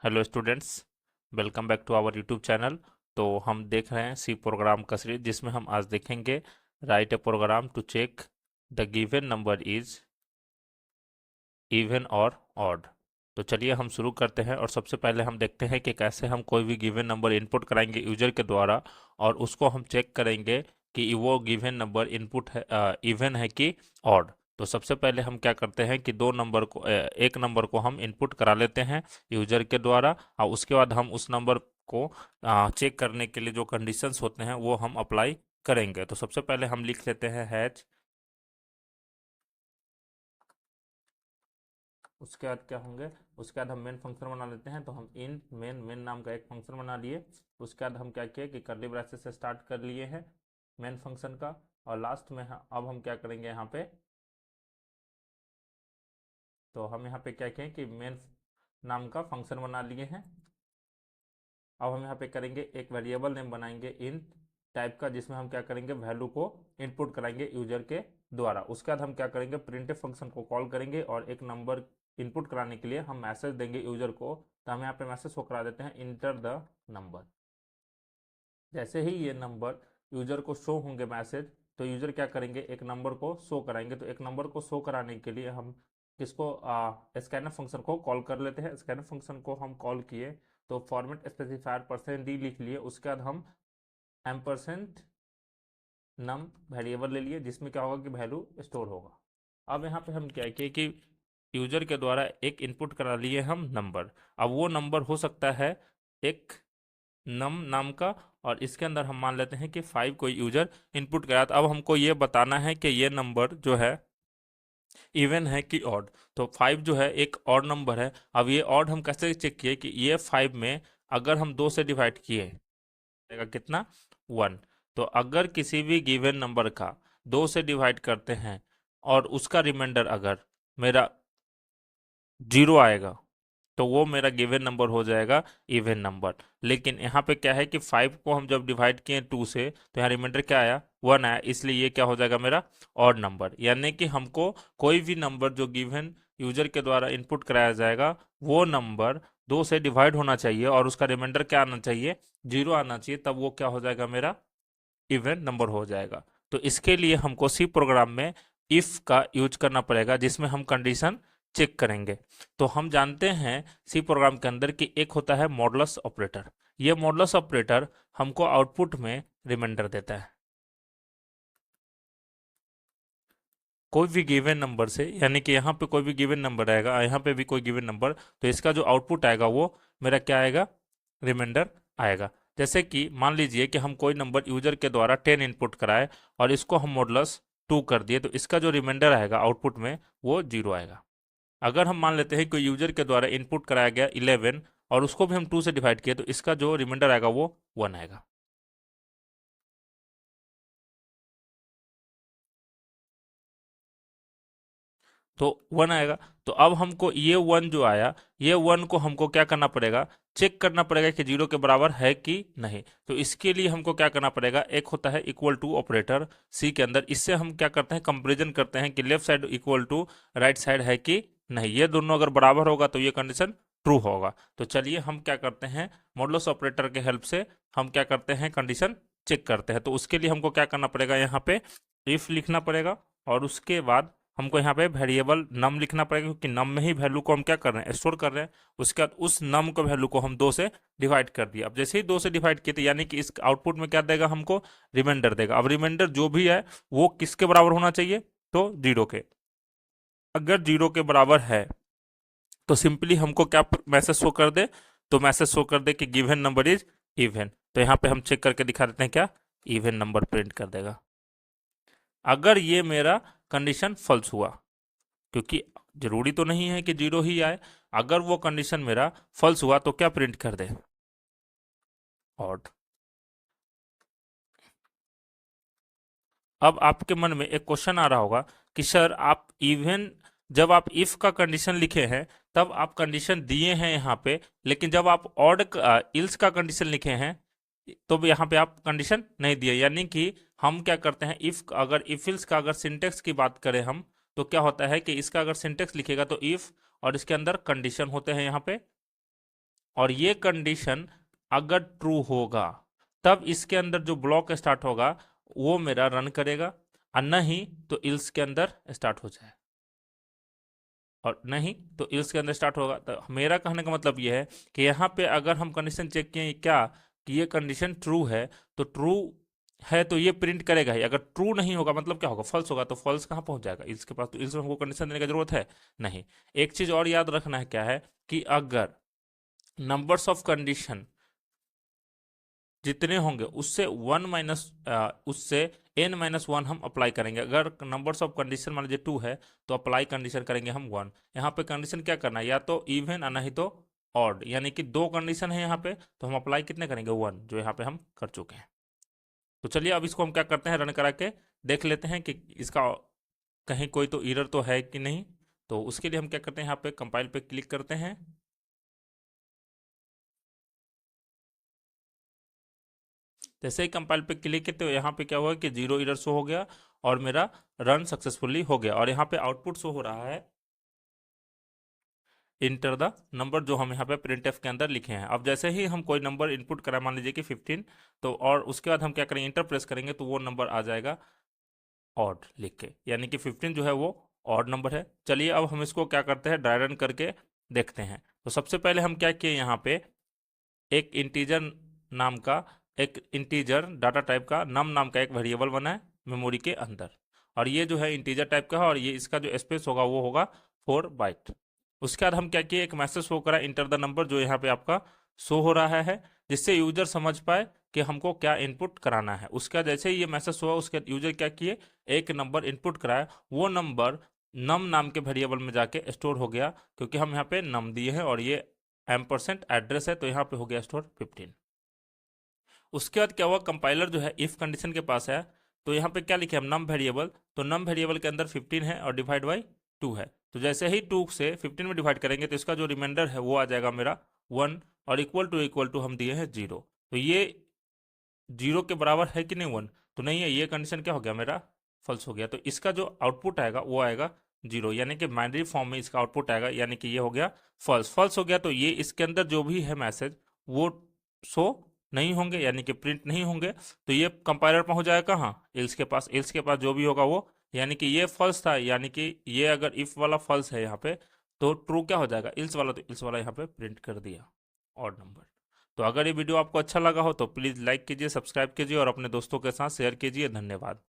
Hello students, welcome back to our YouTube channel. तो हम देख रहे हैं सी प्रोग्राम का सीरीज, जिसमें हम आज देखेंगे write a program to check the given number is even और ऑड। तो चलिए हम शुरू करते हैं और सबसे पहले हम देखते हैं कि कैसे हम कोई भी गिवन नंबर इनपुट कराएंगे यूजर के द्वारा, और उसको हम चेक करेंगे कि वो गिवन नंबर इनपुट है इवन है कि ऑड। तो सबसे पहले हम क्या करते हैं कि एक नंबर को हम इनपुट करा लेते हैं यूजर के द्वारा, और उसके बाद हम उस नंबर को चेक करने के लिए जो कंडीशंस होते हैं वो हम अप्लाई करेंगे। तो सबसे पहले हम लिख लेते हैं हैच। उसके बाद क्या होंगे, उसके बाद हम मेन फंक्शन बना लेते हैं। तो हम इन मेन मेन नाम का एक फंक्शन बना लिए। उसके बाद हम क्या किए कि कर्ली ब्रैकेट से स्टार्ट कर लिए हैं मेन फंक्शन का, और लास्ट में अब हम क्या करेंगे यहाँ पे। तो हम यहाँ पे क्या किए कि मेन नाम का फंक्शन बना लिए हैं। अब हम यहाँ पे करेंगे एक वेरिएबल नेम बनाएंगे इन टाइप का, जिसमें हम क्या करेंगे वैल्यू को इनपुट कराएंगे यूजर के द्वारा। उसके बाद हम क्या करेंगे प्रिंटफ फंक्शन को कॉल करेंगे, और एक नंबर इनपुट कराने के लिए हम मैसेज देंगे यूजर को। तो हम यहाँ पे मैसेज शो करा देते हैं इंटर द नंबर। जैसे ही ये नंबर यूजर को शो होंगे मैसेज, तो यूजर क्या करेंगे एक नंबर को शो कराएंगे। तो एक नंबर को शो कराने के लिए हम किसको स्कैनर फंक्शन को कॉल कर लेते हैं। स्कैनर फंक्शन को हम कॉल किए तो फॉर्मेट स्पेसिफायर %d लिख लिए। उसके बाद हम एम्परसेंट नम वेरिएबल ले लिए, जिसमें क्या होगा कि वैल्यू स्टोर होगा। अब यहाँ पे हम क्या किए कि यूजर के द्वारा एक इनपुट करा लिए हम नंबर। अब वो नंबर हो सकता है एक नम नाम का, और इसके अंदर हम मान लेते हैं कि 5 कोई यूजर इनपुट करा। तो अब हमको ये बताना है कि ये नंबर जो है इवन है कि ऑड। तो 5 जो है एक ऑड नंबर है। अब ये ऑड हम कैसे चेक किए कि ये 5 में अगर हम 2 से डिवाइड किए जाएगा कितना, 1। तो अगर किसी भी गिवन नंबर का 2 से डिवाइड करते हैं और उसका रिमाइंडर अगर मेरा 0 आएगा, तो वो मेरा गिवन नंबर हो जाएगा इवन नंबर। लेकिन यहाँ पे क्या है कि 5 को हम जब डिवाइड किए 2 से, तो यहाँ रिमाइंडर क्या आया, 1 आया, इसलिए ये क्या हो जाएगा मेरा ऑड नंबर। यानी कि हमको कोई भी नंबर जो गिवन यूजर के द्वारा इनपुट कराया जाएगा, वो नंबर 2 से डिवाइड होना चाहिए और उसका रिमाइंडर क्या आना चाहिए, 0 आना चाहिए। तब वो क्या हो जाएगा मेरा इवन नंबर हो जाएगा। तो इसके लिए हमको सी प्रोग्राम में इफ का यूज करना पड़ेगा, जिसमें हम कंडीशन चेक करेंगे। तो हम जानते हैं सी प्रोग्राम के अंदर कि एक होता है मॉडुलस ऑपरेटर। ये मॉडुलस ऑपरेटर हमको आउटपुट में रिमाइंडर देता है कोई भी गिवन नंबर से। यानी कि यहाँ पे कोई भी गिवन नंबर आएगा, यहाँ पे भी कोई गिवन नंबर, तो इसका जो आउटपुट आएगा वो मेरा क्या आएगा, रिमाइंडर आएगा। जैसे कि मान लीजिए कि हम कोई नंबर यूजर के द्वारा 10 इनपुट कराए और इसको हम मॉडुलस 2 कर दिए, तो इसका जो रिमाइंडर आएगा आउटपुट में वो 0 आएगा। अगर हम मान लेते हैं कोई यूजर के द्वारा इनपुट कराया गया 11 और उसको भी हम 2 से डिवाइड किए, तो इसका जो रिमाइंडर आएगा वो 1 आएगा। तो 1 आएगा। तो अब हमको ये 1 जो आया, ये 1 को हमको क्या करना पड़ेगा, चेक करना पड़ेगा कि 0 के बराबर है कि नहीं। तो इसके लिए हमको क्या करना पड़ेगा, एक होता है इक्वल टू ऑपरेटर सी के अंदर। इससे हम क्या करते हैं, कंपेरिजन करते हैं कि left side equal to right side है कि नहीं। ये दोनों अगर बराबर होगा तो ये कंडीशन ट्रू होगा। तो चलिए हम क्या करते हैं, मॉडुलस ऑपरेटर के हेल्प से हम क्या करते हैं, कंडीशन चेक करते हैं। तो उसके लिए हमको क्या करना पड़ेगा, यहाँ पे इफ लिखना पड़ेगा, और उसके बाद हमको यहाँ पे वेरिएबल नम लिखना पड़ेगा, क्योंकि नम में ही वैल्यू को हम क्या कर रहे हैं, स्टोर कर रहे हैं। उसके बाद उस नम को वैल्यू को हम 2 से डिवाइड कर दिया। अब जैसे ही 2 से डिवाइड किए, तो यानी कि इस आउटपुट में क्या देगा, हमको रिमाइंडर देगा। अब रिमाइंडर जो भी है वो किसके बराबर होना चाहिए, तो 0 के। अगर 0 के बराबर है तो सिंपली हमको क्या मैसेज शो कर दे, तो मैसेज शो कर दे कि गिवन नंबर इज इवन। तो यहाँ पे हम चेक करके दिखा देते हैं, क्या इवन नंबर प्रिंट कर देगा। अगर ये मेरा कंडीशन फॉल्स हुआ, क्योंकि जरूरी तो नहीं है कि 0 ही आए, अगर वो कंडीशन मेरा फॉल्स हुआ तो क्या प्रिंट कर दे, ऑड। अब आपके मन में एक क्वेश्चन आ रहा होगा कि सर आप इवन, जब आप इफ का कंडीशन लिखे हैं तब आप कंडीशन दिए हैं यहाँ पे, लेकिन जब आप ऑड इल्स का कंडीशन लिखे हैं तो भी यहाँ पे आप कंडीशन नहीं दिए। यानी कि हम क्या करते हैं, इफ अगर इफ इल्स का अगर सिंटेक्स की बात करें हम, तो क्या होता है कि इसका अगर सिंटेक्स लिखेगा तो इफ, और इसके अंदर कंडीशन होते हैं यहाँ पे, और ये कंडीशन अगर ट्रू होगा तब इसके अंदर जो ब्लॉक स्टार्ट होगा वो मेरा रन करेगा, और नहीं तो इल्स के अंदर स्टार्ट हो जाए, और नहीं तो इल्स के अंदर स्टार्ट होगा। तो मेरा कहने का मतलब ये है कि यहाँ पे अगर हम कंडीशन चेक किए क्या कि ये कंडीशन ट्रू है, तो ट्रू है तो ये प्रिंट करेगा ही। अगर ट्रू नहीं होगा मतलब क्या होगा, फॉल्स होगा, तो फॉल्स कहाँ पहुंच जाएगा इल्स के पास, तो इल्स में हमको कंडीशन देने की जरूरत है नहीं। एक चीज और याद रखना है, क्या है कि अगर नंबर्स ऑफ कंडीशन जितने होंगे उससे उससे n-1 हम अप्लाई करेंगे। अगर नंबर्स ऑफ कंडीशन मान लीजिए 2 है तो अप्लाई कंडीशन करेंगे हम 1। यहाँ पे कंडीशन क्या करना है, या तो इवन और नहीं तो ऑड, यानी कि दो कंडीशन है यहाँ पे, तो हम अप्लाई कितने करेंगे 1, जो यहाँ पे हम कर चुके हैं। तो चलिए अब इसको हम क्या करते हैं, रन करा के देख लेते हैं कि इसका कहीं कोई तो एरर तो है कि नहीं। तो उसके लिए हम क्या करते हैं, यहाँ पे कंपाइल पे क्लिक करते हैं। जैसे ही कंपाइल पे क्लिक किया तो यहाँ पे क्या हुआ कि 0 एरर शो हो गया और मेरा रन सक्सेसफुली हो गया। और यहाँ पे आउटपुट शो हो रहा है इंटर द नंबर, जो हम यहाँ पे प्रिंट एफ के अंदर लिखे हैं। अब जैसे ही हम कोई नंबर इनपुट करें, मान लीजिए कि 15, तो और उसके बाद हम क्या करेंगे, इंटर प्रेस करेंगे तो वो नंबर आ जाएगा ऑड लिख के, यानी कि 15 जो है वो ऑड नंबर है। चलिए अब हम इसको क्या करते हैं, ड्राई रन करके देखते हैं। तो सबसे पहले हम क्या किए, यहाँ पे एक इंटीजर नाम का, एक इंटीजर डाटा टाइप का नम नाम का एक वेरिएबल बनाए मेमोरी के अंदर, और ये जो है इंटीजर टाइप का है, और ये इसका जो स्पेस होगा वो होगा 4 बाइट। उसके बाद हम क्या किए, एक मैसेज शो करा इंटर द नंबर, जो यहाँ पे आपका शो हो रहा है, जिससे यूजर समझ पाए कि हमको क्या इनपुट कराना है। उसका जैसे ही ये मैसेज हुआ उसके यूजर क्या किए, एक नंबर इनपुट कराया, वो नंबर नम नाम के वेरिएबल में जाके स्टोर हो गया, क्योंकि हम यहाँ पे नम दिए हैं और ये % एड्रेस है, तो यहाँ पे हो गया स्टोर 15। उसके बाद क्या हुआ, कंपाइलर जो है इफ कंडीशन के पास है, तो यहाँ पे क्या लिखे हम, नम वेरिएबल, तो नम वेरिएबल के अंदर 15 है और डिवाइड बाई 2 है। तो जैसे ही 2 से 15 में डिवाइड करेंगे तो इसका जो रिमाइंडर है वो आ जाएगा मेरा 1, और इक्वल टू हम दिए हैं 0। तो ये 0 के बराबर है कि नहीं 1, तो नहीं है, ये कंडीशन क्या हो गया मेरा फॉल्स हो गया। तो इसका जो आउटपुट आएगा वो आएगा 0, यानी कि बाइनरी फॉर्म में इसका आउटपुट आएगा, यानी कि ये हो गया फॉल्स। फॉल्स हो गया तो ये इसके अंदर जो भी है मैसेज वो शो नहीं होंगे, यानी कि प्रिंट नहीं होंगे। तो ये कंपाइलर पहुंच जाएगा कहाँ, एल्स के पास। एल्स के पास जो भी होगा वो, यानी कि ये फॉल्स था, यानी कि ये अगर इफ वाला फॉल्स है यहाँ पे, तो ट्रू क्या हो जाएगा, एल्स वाला, तो एल्स वाला यहाँ पे प्रिंट कर दिया ऑड नंबर। तो अगर ये वीडियो आपको अच्छा लगा हो तो प्लीज़ लाइक कीजिए, सब्सक्राइब कीजिए और अपने दोस्तों के साथ शेयर कीजिए। धन्यवाद।